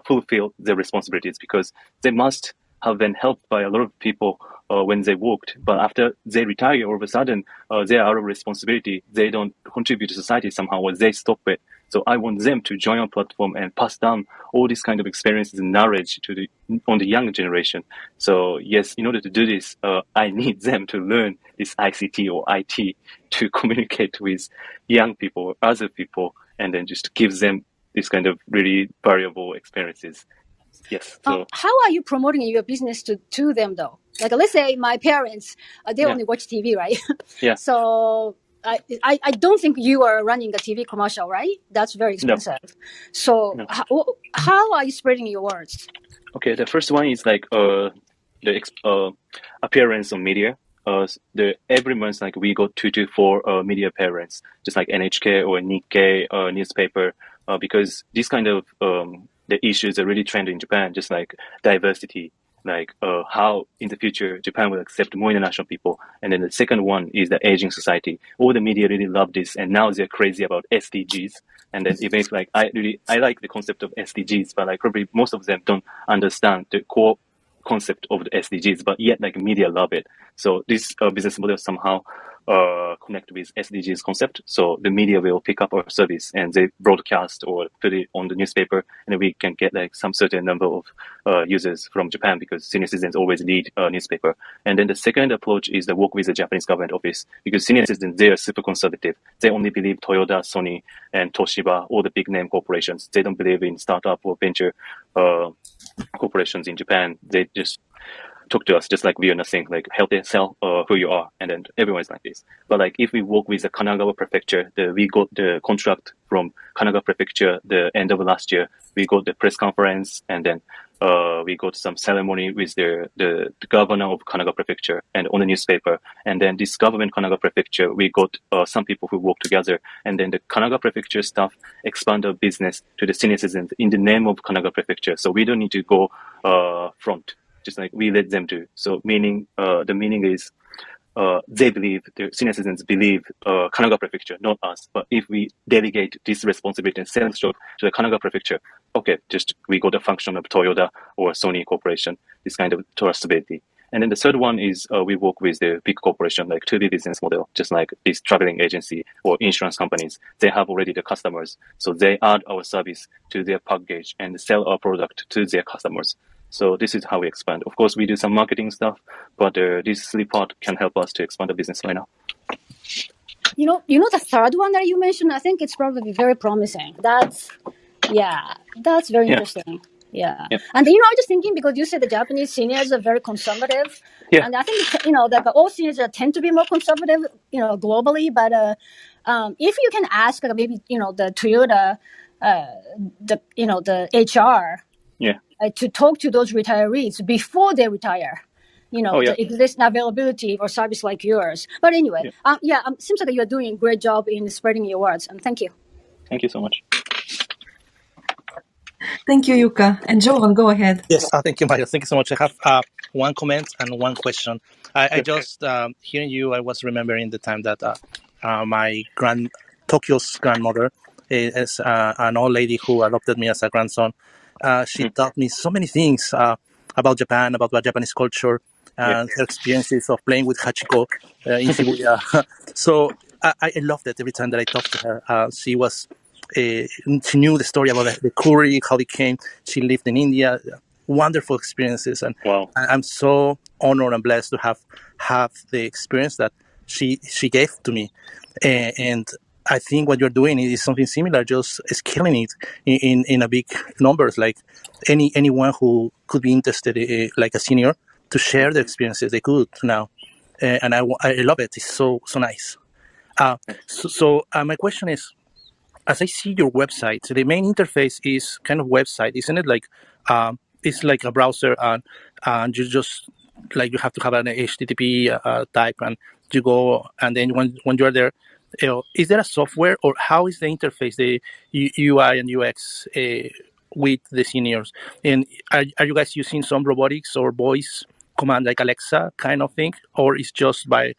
fulfill their responsibilities, because they must have been helped by a lot of people when they worked, but after they retire, all of a sudden they are out of responsibility. They don't contribute to society somehow, or they stop it. So I want them to join our platform and pass down all these kind of experiences and knowledge on the younger generation. So yes, in order to do this, I need them to learn this ICT or IT to communicate with young people or other people, and then just give them this kind of really valuable experiences. Yes. So how are you promoting your business to them though? Like, let's say my parents, they only watch TV, right? Yeah. So I don't think you are running a TV commercial, right? That's very expensive. No. So no. How are you spreading your words? Okay, the first one is like the appearance on media. Every month, like we got 2 to 4 media appearance, just like NHK or Nikkei newspaper, because this kind of the issues are really trending in Japan, just like diversity, like how in the future Japan will accept more international people. And then the second one is the aging society. All the media really love this, and now they're crazy about SDGs. And then it makes like I like the concept of SDGs, but like probably most of them don't understand the core concept of the SDGs, but yet like media love it. So this business model somehow connect with SDGs concept. So the media will pick up our service and they broadcast or put it on the newspaper, and we can get like some certain number of users from Japan, because senior citizens always need a newspaper. And then the second approach is the work with the Japanese government office, because senior citizens, they are super conservative. They only believe Toyota, Sony, and Toshiba, all the big name corporations. They don't believe in startup or venture corporations in Japan. They just talk to us just like we are nothing, like help sell who you are, and then everyone's like this. But like if we work with the Kanagawa prefecture, we got the contract from Kanagawa prefecture the end of last year. We got the press conference, and then we got some ceremony with the governor of Kanagawa prefecture and on the newspaper. And then this government Kanagawa prefecture, we got some people who work together, and then the Kanagawa prefecture staff expand our business to the senior citizens in the name of Kanagawa prefecture. So we don't need to go front, just like we let them do. So meaning, the meaning is they believe, the senior citizens believe Kanagawa prefecture, not us. But if we delegate this responsibility and sales job to the Kanagawa prefecture, okay, just we got a function of Toyota or Sony corporation, this kind of trustability. And then the third one is we work with the big corporation, like 2B business model, just like this traveling agency or insurance companies. They have already the customers. So they add our service to their package and sell our product to their customers. So this is how we expand. Of course, we do some marketing stuff, but this 3 part can help us to expand the business right now. You know, the third one that you mentioned, I think it's probably very promising. That's very interesting. Yeah. And I was just thinking, because you said the Japanese seniors are very conservative. Yeah. And I think, that all seniors tend to be more conservative, globally. But if you can ask, maybe, the Toyota, the HR, to talk to those retirees before they retire, the existing availability or service like yours. But anyway, seems like you're doing a great job in spreading your words, and thank you. Thank you so much. Thank you, Yuka. And Jovan, go ahead. Yes, thank you, Mario. Thank you so much. I have one comment and one question. I just, hearing you, I was remembering the time that my Tokyo's grandmother is an old lady who adopted me as a grandson. She taught me so many things about Japan, about Japanese culture, and her experiences of playing with Hachiko in Shibuya. So I loved it every time that I talked to her. She knew the story about the curry, how it came. She lived in India. Wonderful experiences, and I'm so honored and blessed to have the experience that she gave to me. And I think what you're doing is something similar, just scaling it in a big numbers, like anyone who could be interested, like a senior, to share their experiences. They could now, and I love it. It's so nice. So my question is, as I see your website, the main interface is kind of website, isn't it? Like it's like a browser, and you just like you have to have an HTTP type, and you go, and then when you're there, is there a software, or how is the interface, the UI and UX with the seniors? And are you guys using some robotics or voice command like Alexa kind of thing, or is just by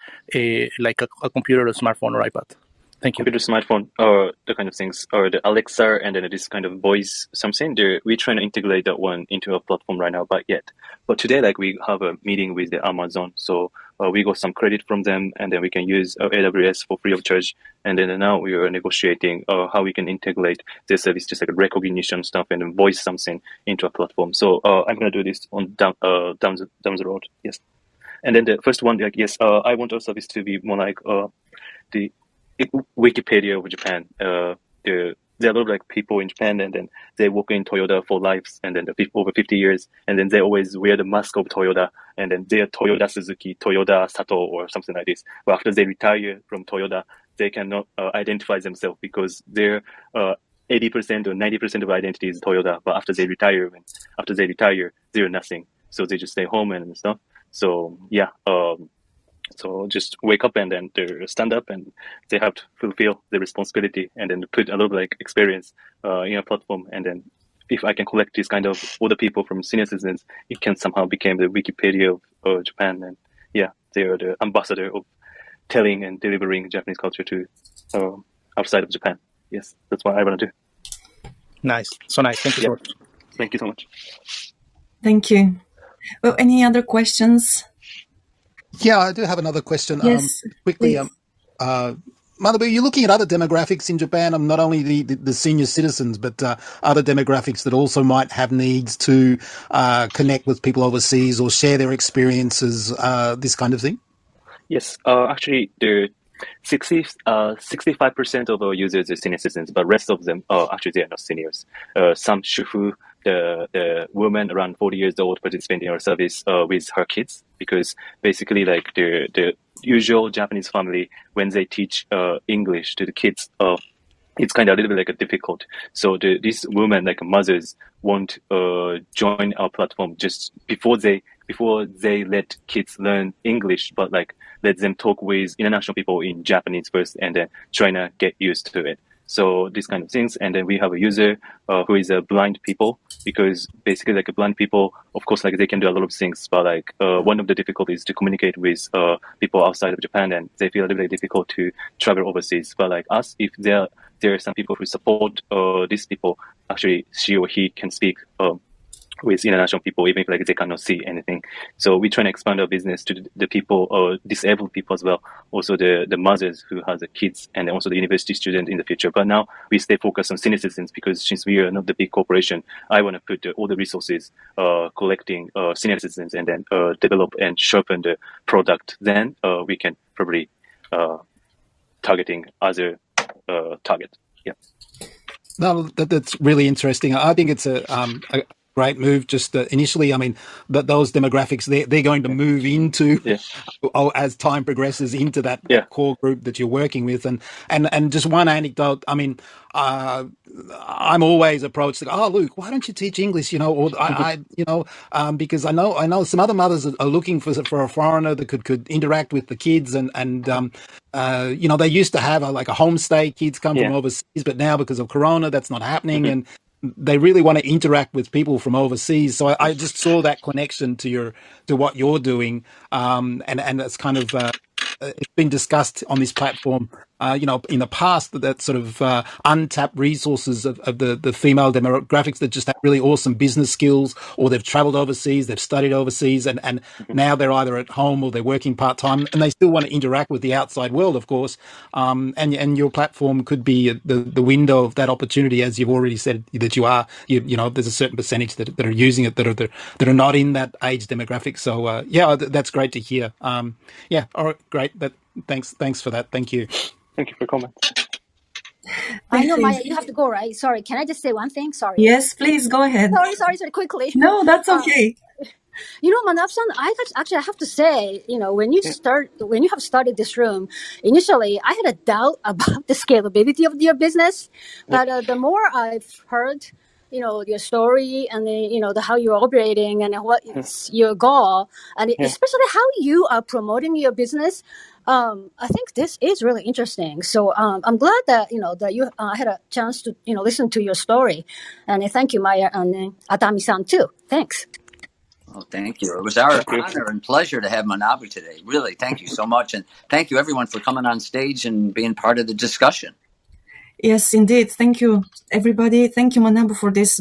like a computer, or smartphone, or iPad? Thank you. Computer, smartphone, or the kind of things, or the Alexa, and then this kind of voice something. We're trying to integrate that one into a platform right now, but today, like, we have a meeting with the Amazon, so we got some credit from them, and then we can use AWS for free of charge. And then now we are negotiating how we can integrate this service, just like recognition stuff and then voice something into a platform. So I'm gonna do this on down the road. Yes. And then the first one, like, yes, I want our service to be more like the Wikipedia of Japan. There are a lot of like people in Japan, and then they work in Toyota for lives, and then over 50 years, and then they always wear the mask of Toyota, and then they're Toyota Suzuki, Toyota Sato, or something like this. But after they retire from Toyota, they cannot identify themselves because they're 80% or 90% of identity is Toyota. But after they retire, they're nothing. So they just stay home and stuff. So yeah. So just wake up and then they stand up and they have to fulfill the responsibility and then put a lot of like experience in a platform. And then if I can collect this kind of older people from senior citizens, it can somehow become the Wikipedia of Japan. And yeah, they are the ambassador of telling and delivering Japanese culture to outside of Japan. Yes, that's what I want to do. Nice. So nice. Thank you so much. Thank you so much. Thank you. Well, any other questions? Yeah, I do have another question. Yes, quickly. Manabu, you're looking at other demographics in Japan, not only the senior citizens, but other demographics that also might have needs to connect with people overseas or share their experiences, this kind of thing? Yes, actually, the 65% of our users are senior citizens, but rest of them, actually, they are not seniors. Some shufu, the woman around 40 years old, participating in our service with her kids, because basically, like, the usual Japanese family, when they teach English to the kids, it's kind of a little bit like difficult. So these women, like mothers, won't join our platform just before they let kids learn English, but like let them talk with international people in Japanese first, and then trying to get used to it. So these kind of things. And then we have a user who is a blind people, because basically, like, blind people, of course, like, they can do a lot of things, but like one of the difficulties to communicate with people outside of Japan, and they feel a little bit difficult to travel overseas. But like us, if there are some people who support these people, actually she or he can speak with international people, even if like they cannot see anything. So we try to expand our business to the people, disabled people as well. Also the mothers who have the kids, and also the university student in the future. But now we stay focused on senior citizens, because since we are not the big corporation, I want to put all the resources collecting senior citizens, and then develop and sharpen the product. Then we can probably targeting other target. Yeah. No, that's really interesting. I think it's a great move. Just initially, I mean, those demographics, they're going to move into, as time progresses, into that core group that you're working with. And just one anecdote, I mean, I'm always approached like, oh, Luke, why don't you teach English? Or because I know some other mothers are looking for a foreigner that could interact with the kids, and they used to have a homestay, kids come from overseas, but now because of Corona, that's not happening. And they really want to interact with people from overseas. So I just saw that connection to what you're doing. And it's kind of, it's been discussed on this platform, in the past, that sort of untapped resources of the female demographics that just have really awesome business skills, or they've traveled overseas, they've studied overseas, and now they're either at home or they're working part-time, and they still want to interact with the outside world, of course. And your platform could be the window of that opportunity, as you've already said that you are. There's a certain percentage that are using it that are not in that age demographic. So that's great to hear. All right, great. Thanks for that. Thank you. Thank you for comment. I know, Maya, you have to go, right? Sorry, can I just say one thing? Sorry. Yes, please go ahead. Sorry, quickly. No, that's okay. Manabu-san, I have to say, when you have started this room, initially I had a doubt about the scalability of your business, but the more I've heard, your story and how you're operating and what is your goal, and especially how you are promoting your business, I think this is really interesting. So I'm glad that that you had a chance to listen to your story, and thank you, Maya, and Atami-san too. Thanks. Oh, thank you. It was our honor and pleasure to have Manabu today. Really, thank you so much. And thank you, everyone, for coming on stage and being part of the discussion. Yes, indeed. Thank you, everybody. Thank you, Manabu, for this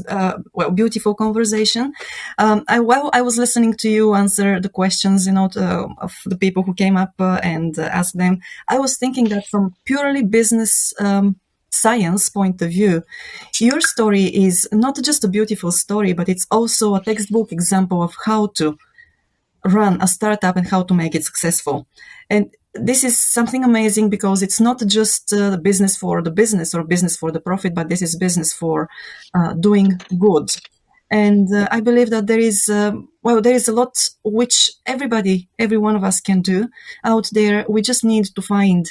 beautiful conversation. While I was listening to you answer the questions, of the people who came up and asked them, I was thinking that from purely business science point of view, your story is not just a beautiful story, but it's also a textbook example of how to run a startup and how to make it successful. And this is something amazing because it's not just the business for the business or business for the profit, but this is business for doing good. And I believe that there is a lot which every one of us can do out there. We just need to find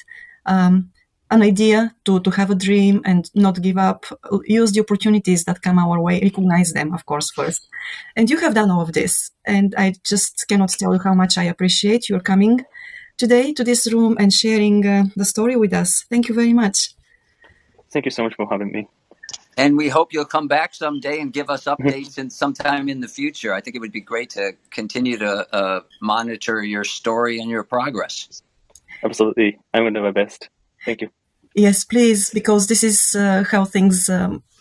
an idea, to have a dream and not give up, use the opportunities that come our way, recognize them, of course, first. And you have done all of this. And I just cannot tell you how much I appreciate your coming today to this room and sharing the story with us. Thank you very much. Thank you so much for having me. And we hope you'll come back someday and give us updates in sometime in the future. I think it would be great to continue to monitor your story and your progress. Absolutely. I'm going to do my best. Thank you. Yes, please, because this is how things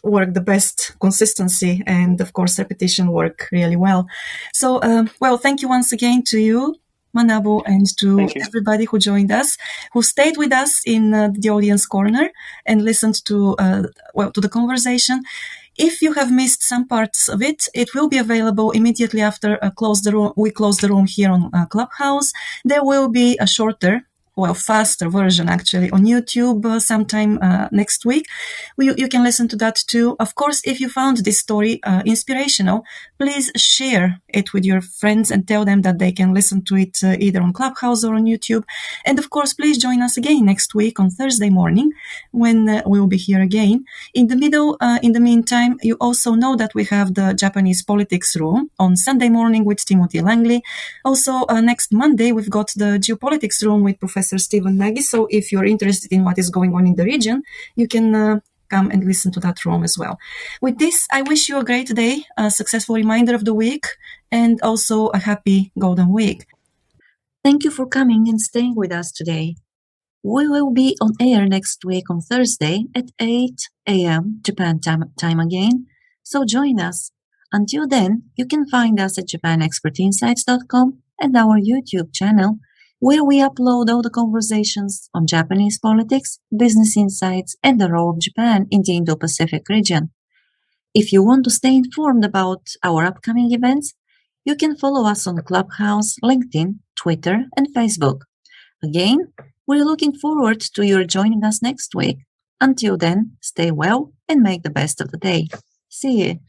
work the best. Consistency and, of course, repetition work really well. So, thank you once again to you, Manabu, and to everybody who joined us, who stayed with us in the audience corner and listened to the conversation. If you have missed some parts of it, it will be available immediately after we close the room here on Clubhouse. There will be a shorter, faster version actually on YouTube sometime next week. You can listen to that too. Of course, if you found this story inspirational, please share it with your friends and tell them that they can listen to it either on Clubhouse or on YouTube. And of course, please join us again next week on Thursday morning when we will be here again. In the meantime, you also know that we have the Japanese politics room on Sunday morning with Timothy Langley. Also, next Monday, we've got the geopolitics room with Professor Stephen Nagy. So if you're interested in what is going on in the region, you can come and listen to that room as well. With this, I wish you a great day, a successful remainder of the week, and also a happy Golden Week. Thank you for coming and staying with us today. We will be on air next week on Thursday at 8 a.m. Japan time again, so join us. Until then, you can find us at JapanExpertInsights.com and our YouTube channel, where we upload all the conversations on Japanese politics, business insights, and the role of Japan in the Indo-Pacific region. If you want to stay informed about our upcoming events, you can follow us on Clubhouse, LinkedIn, Twitter, and Facebook. Again, we're looking forward to your joining us next week. Until then, stay well and make the best of the day. See you.